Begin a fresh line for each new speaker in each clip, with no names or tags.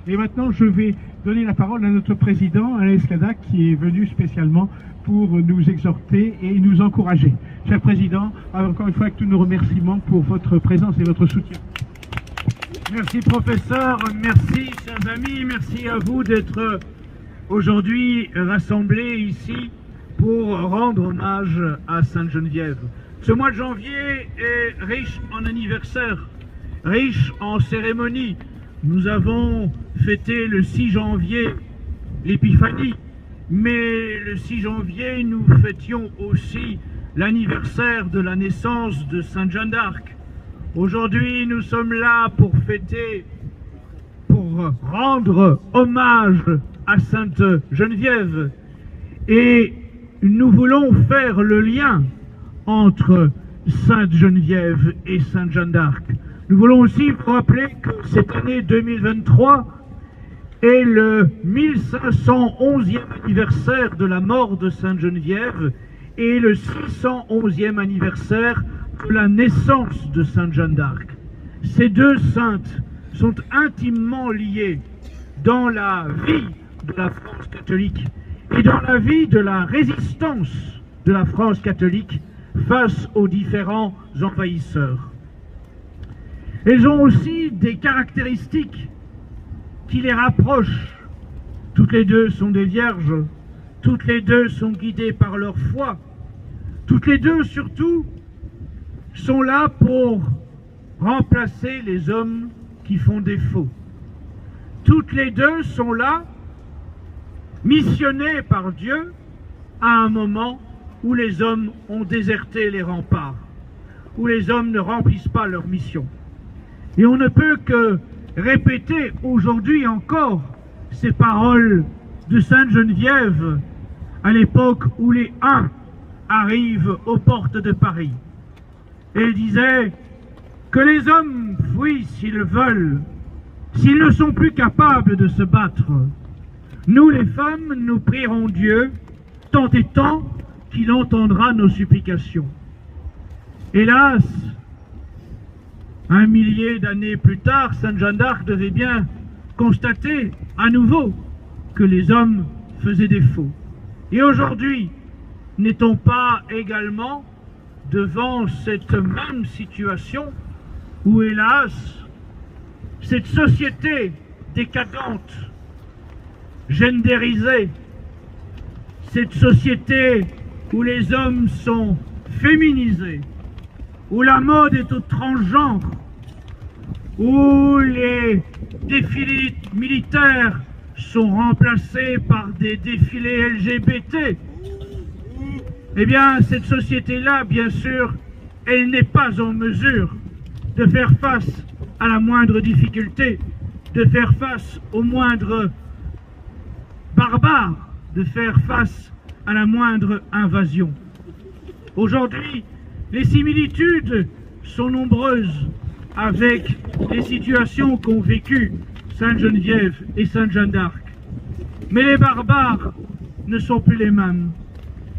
Et maintenant, je vais donner la parole à notre président, Alain Escada, qui est venu spécialement pour nous exhorter et nous encourager. Cher Président, encore une fois, avec tous nos remerciements pour votre présence et votre soutien.
Merci professeur, merci chers amis, merci à vous d'être aujourd'hui rassemblés ici pour rendre hommage à Sainte-Geneviève. Ce mois de janvier est riche en anniversaires, riche en cérémonies. Nous avons fêté le 6 janvier l'Épiphanie, mais le 6 janvier nous fêtions aussi l'anniversaire de la naissance de Sainte Jeanne d'Arc. Aujourd'hui, nous sommes là pour fêter, pour rendre hommage à Sainte Geneviève. Et nous voulons faire le lien entre Sainte Geneviève et Sainte Jeanne d'Arc. Nous voulons aussi vous rappeler que cette année 2023 est le 1511e anniversaire de la mort de Sainte Geneviève et le 611e anniversaire de la naissance de Sainte Jeanne d'Arc. Ces deux saintes sont intimement liées dans la vie de la France catholique et dans la vie de la résistance de la France catholique face aux différents envahisseurs. Elles ont aussi des caractéristiques qui les rapprochent. Toutes les deux sont des vierges, toutes les deux sont guidées par leur foi, toutes les deux surtout sont là pour remplacer les hommes qui font défaut. Toutes les deux sont là, missionnées par Dieu, à un moment où les hommes ont déserté les remparts, où les hommes ne remplissent pas leur mission. Et on ne peut que répéter aujourd'hui encore ces paroles de Sainte Geneviève à l'époque où les Huns arrivent aux portes de Paris. Elle disait que les hommes fuient s'ils veulent, s'ils ne sont plus capables de se battre. Nous les femmes, nous prierons Dieu, tant et tant qu'il entendra nos supplications. Hélas, un millier d'années plus tard, Sainte Jeanne d'Arc devait bien constater à nouveau que les hommes faisaient défaut. Et aujourd'hui, n'est-on pas également devant cette même situation où, hélas, cette société décadente, gendérisée, cette société où les hommes sont féminisés, où la mode est au transgenre, où les défilés militaires sont remplacés par des défilés LGBT, eh bien, cette société-là, bien sûr, elle n'est pas en mesure de faire face à la moindre difficulté, de faire face au moindre barbare, de faire face à la moindre invasion. Aujourd'hui, les similitudes sont nombreuses avec les situations qu'ont vécues Sainte Geneviève et Sainte Jeanne d'Arc. Mais les barbares ne sont plus les mêmes.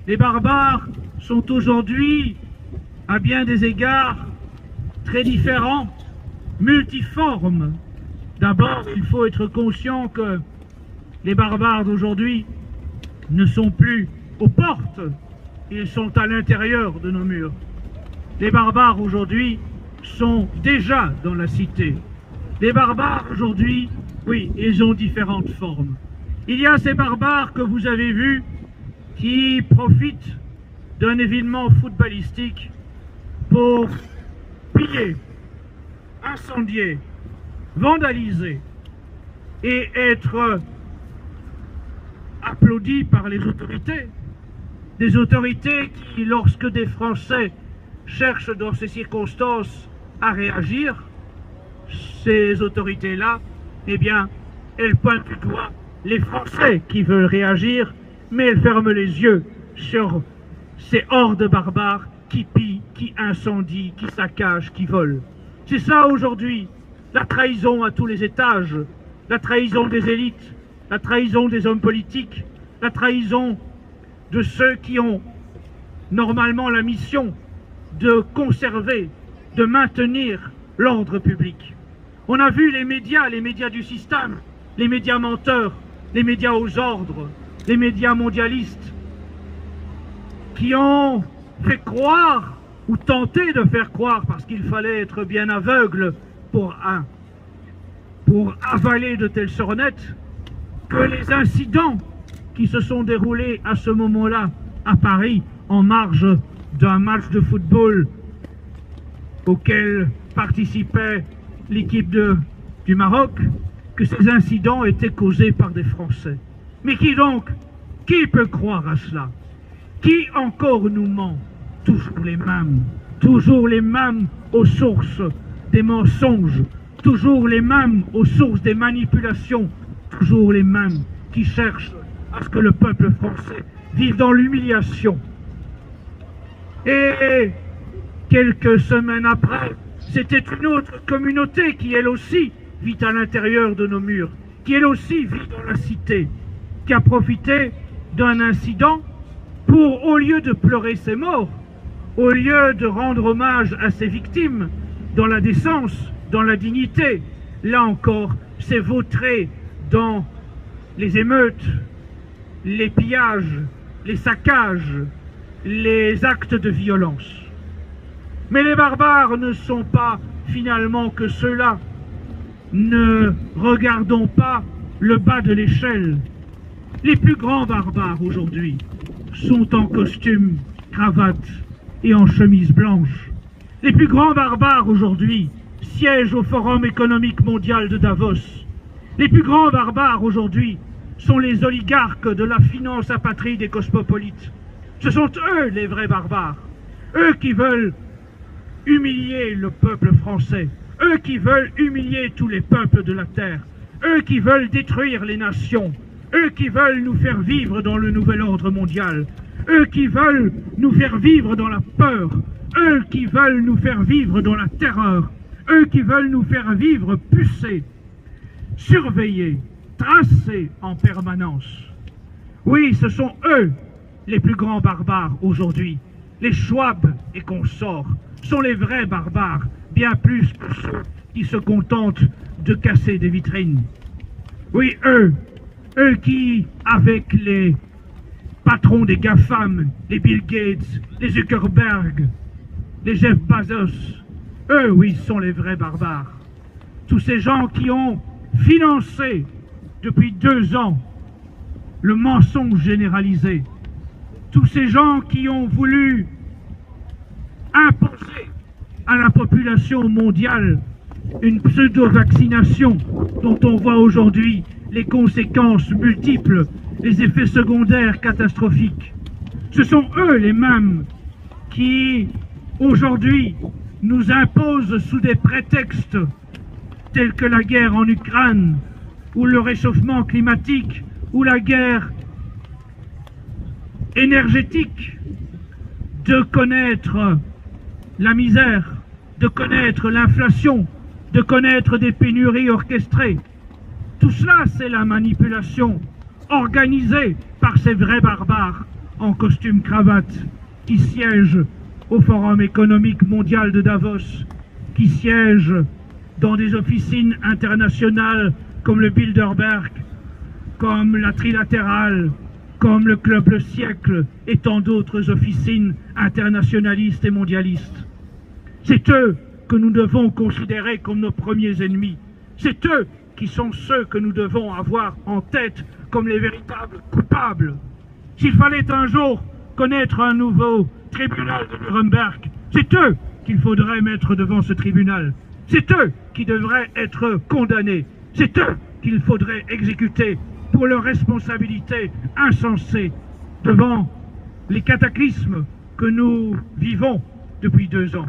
Les barbares sont aujourd'hui, à bien des égards, très différents, multiformes. D'abord, il faut être conscient que les barbares d'aujourd'hui ne sont plus aux portes, ils sont à l'intérieur de nos murs. Les barbares aujourd'hui sont déjà dans la cité. Les barbares aujourd'hui, oui, ils ont différentes formes. Il y a ces barbares que vous avez vus qui profitent d'un événement footballistique pour piller, incendier, vandaliser et être applaudis par les autorités. Des autorités qui, lorsque des Français cherchent dans ces circonstances à réagir, ces autorités-là, eh bien, elles pointent du doigt les Français qui veulent réagir, mais elles ferment les yeux sur ces hordes barbares qui pillent, qui incendient, qui saccagent, qui volent. C'est ça aujourd'hui, la trahison à tous les étages, la trahison des élites, la trahison des hommes politiques, la trahison de ceux qui ont normalement la mission de conserver, de maintenir l'ordre public. On a vu les médias du système les médias menteurs, les médias aux ordres, les médias mondialistes, qui ont fait croire ou tenté de faire croire, parce qu'il fallait être bien aveugle pour avaler de telles sornettes, que les incidents qui se sont déroulés à ce moment-là à Paris, en marge d'un match de football auquel participait l'équipe du Maroc, que ces incidents étaient causés par des Français. Mais qui donc? Qui peut croire à cela? Qui encore nous ment? Toujours les mêmes aux sources des mensonges, toujours les mêmes aux sources des manipulations, toujours les mêmes qui cherchent à ce que le peuple français vive dans l'humiliation. Et quelques semaines après, c'était une autre communauté qui elle aussi vit à l'intérieur de nos murs, qui elle aussi vit dans la cité, qui a profité d'un incident pour, au lieu de pleurer ses morts, au lieu de rendre hommage à ses victimes, dans la décence, dans la dignité, là encore, s'est vautré dans les émeutes, les pillages, les saccages, les actes de violence. Mais les barbares ne sont pas finalement que ceux-là. Ne regardons pas le bas de l'échelle. Les plus grands barbares aujourd'hui sont en costume, cravate et en chemise blanche. Les plus grands barbares aujourd'hui siègent au Forum économique mondial de Davos. Les plus grands barbares aujourd'hui sont les oligarques de la finance apatride et cosmopolite. Ce sont eux les vrais barbares, eux qui veulent humilier le peuple français, eux qui veulent humilier tous les peuples de la terre, eux qui veulent détruire les nations, eux qui veulent nous faire vivre dans le nouvel ordre mondial, eux qui veulent nous faire vivre dans la peur, eux qui veulent nous faire vivre dans la terreur, eux qui veulent nous faire vivre pucés, surveillés, tracés en permanence. Oui, ce sont eux les plus grands barbares aujourd'hui. Les Schwab et consorts sont les vrais barbares, bien plus que ceux qui se contentent de casser des vitrines. Oui, eux qui, avec les patrons des GAFAM, les Bill Gates, les Zuckerberg, les Jeff Bezos, eux, oui, sont les vrais barbares. Tous ces gens qui ont financé depuis 2 ans le mensonge généralisé. Tous ces gens qui ont voulu imposer à la population mondiale une pseudo-vaccination dont on voit aujourd'hui les conséquences multiples, les effets secondaires catastrophiques. Ce sont eux les mêmes qui, aujourd'hui, nous imposent sous des prétextes tels que la guerre en Ukraine, ou le réchauffement climatique, ou la guerre énergétique, de connaître la misère, de connaître l'inflation, de connaître des pénuries orchestrées. Tout cela, c'est la manipulation organisée par ces vrais barbares en costume cravate qui siègent au Forum économique mondial de Davos, qui siègent dans des officines internationales comme le Bilderberg, comme la Trilatérale, comme le Club Le Siècle et tant d'autres officines internationalistes et mondialistes. C'est eux que nous devons considérer comme nos premiers ennemis. C'est eux qui sont ceux que nous devons avoir en tête comme les véritables coupables. S'il fallait un jour connaître un nouveau tribunal de Nuremberg, c'est eux qu'il faudrait mettre devant ce tribunal. C'est eux qui devraient être condamnés. C'est eux qu'il faudrait exécuter pour leur responsabilité insensée devant les cataclysmes que nous vivons depuis 2 ans.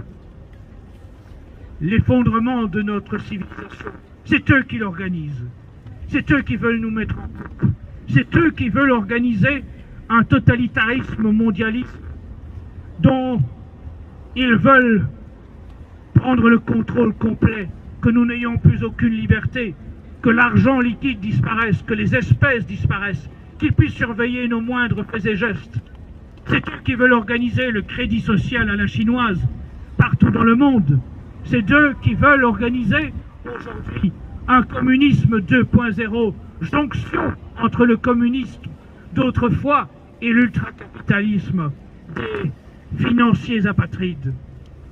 L'effondrement de notre civilisation, c'est eux qui l'organisent. C'est eux qui veulent nous mettre en coupe. C'est eux qui veulent organiser un totalitarisme mondialiste dont ils veulent prendre le contrôle complet, que nous n'ayons plus aucune liberté, que l'argent liquide disparaisse, que les espèces disparaissent, qu'ils puissent surveiller nos moindres faits et gestes. C'est eux qui veulent organiser le crédit social à la chinoise partout dans le monde. C'est eux qui veulent organiser aujourd'hui un communisme 2.0, jonction entre le communisme d'autrefois et l'ultracapitalisme des financiers apatrides.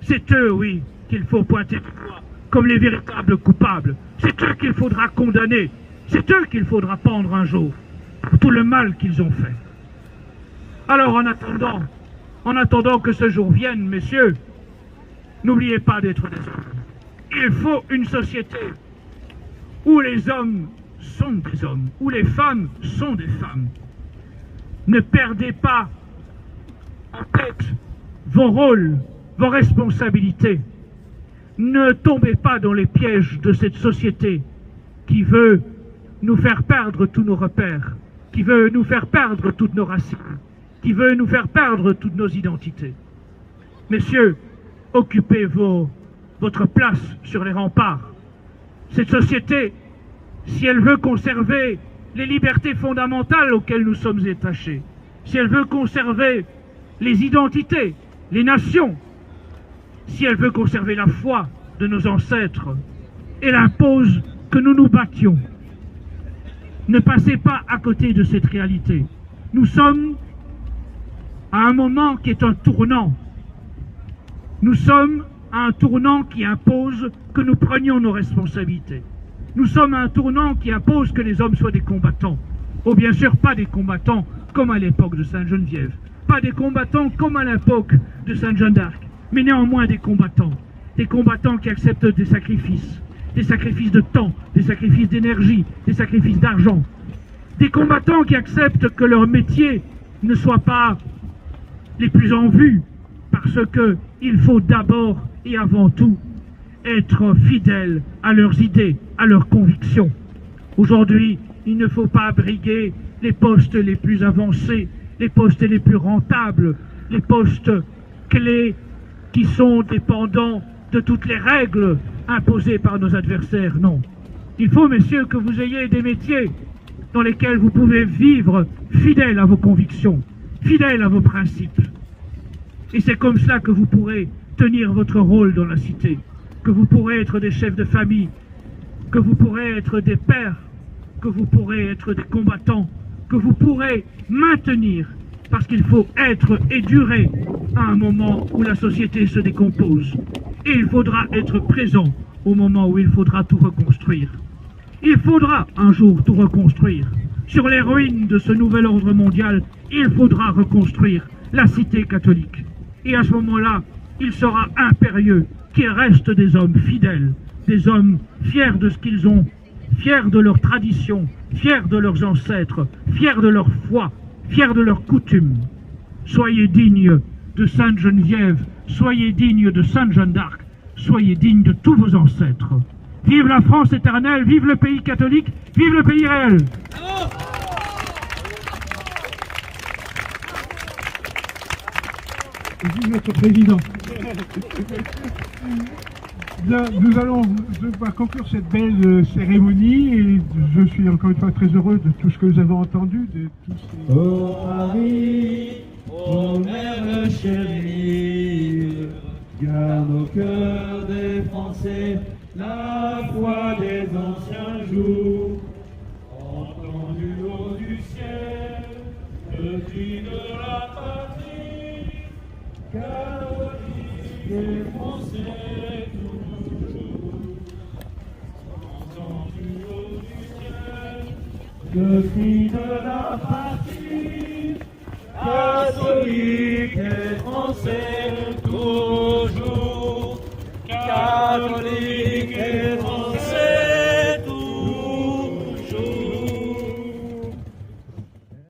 C'est eux, oui, qu'il faut pointer du doigt comme les véritables coupables. C'est eux qu'il faudra condamner. C'est eux qu'il faudra pendre un jour pour tout le mal qu'ils ont fait. Alors en attendant que ce jour vienne, messieurs, n'oubliez pas d'être des hommes. Il faut une société où les hommes sont des hommes, où les femmes sont des femmes. Ne perdez pas en tête vos rôles, vos responsabilités. Ne tombez pas dans les pièges de cette société qui veut nous faire perdre tous nos repères, qui veut nous faire perdre toutes nos racines, qui veut nous faire perdre toutes nos identités. Messieurs, occupez votre place sur les remparts. Cette société, si elle veut conserver les libertés fondamentales auxquelles nous sommes attachés, si elle veut conserver les identités, les nations, si elle veut conserver la foi de nos ancêtres, elle impose que nous nous battions. Ne passez pas à côté de cette réalité. Nous sommes à un moment qui est un tournant. Nous sommes à un tournant qui impose que nous prenions nos responsabilités. Nous sommes à un tournant qui impose que les hommes soient des combattants. Oh, bien sûr, pas des combattants comme à l'époque de Sainte-Geneviève, pas des combattants comme à l'époque de Sainte Jeanne d'Arc, mais néanmoins des combattants qui acceptent des sacrifices de temps, des sacrifices d'énergie, des sacrifices d'argent, des combattants qui acceptent que leur métier ne soit pas les plus en vue, parce qu'il faut d'abord et avant tout être fidèles à leurs idées, à leurs convictions. Aujourd'hui, il ne faut pas briguer les postes les plus avancés, les postes les plus rentables, les postes clés qui sont dépendants de toutes les règles imposées par nos adversaires. Non. Il faut, messieurs, que vous ayez des métiers dans lesquels vous pouvez vivre fidèles à vos convictions, fidèles à vos principes. Et c'est comme cela que vous pourrez tenir votre rôle dans la cité, que vous pourrez être des chefs de famille, que vous pourrez être des pères, que vous pourrez être des combattants, que vous pourrez maintenir, parce qu'il faut être et durer à un moment où la société se décompose. Et il faudra être présent au moment où il faudra tout reconstruire. Il faudra un jour tout reconstruire. Sur les ruines de ce nouvel ordre mondial, il faudra reconstruire la cité catholique. Et à ce moment-là, il sera impérieux qu'il reste des hommes fidèles, des hommes fiers de ce qu'ils ont, fiers de leur tradition, fiers de leurs ancêtres, fiers de leur foi, fiers de leurs coutumes. Soyez dignes de Sainte Geneviève, soyez dignes de Sainte Jeanne d'Arc, soyez dignes de tous vos ancêtres. Vive la France éternelle, vive le pays catholique, vive le pays réel.
Vive notre président. Bien, nous allons devoir conclure cette belle cérémonie et je suis encore une fois très heureux de tout ce que nous avons entendu, de tous ces...
Ô Marie, ô Mère chérie, garde au cœur des Français la foi des anciens jours. Entends du haut du ciel le cri de la patrie, catholique et français toujours. Entends du haut du ciel le cri de la patrie, catholique et français toujours. Catholique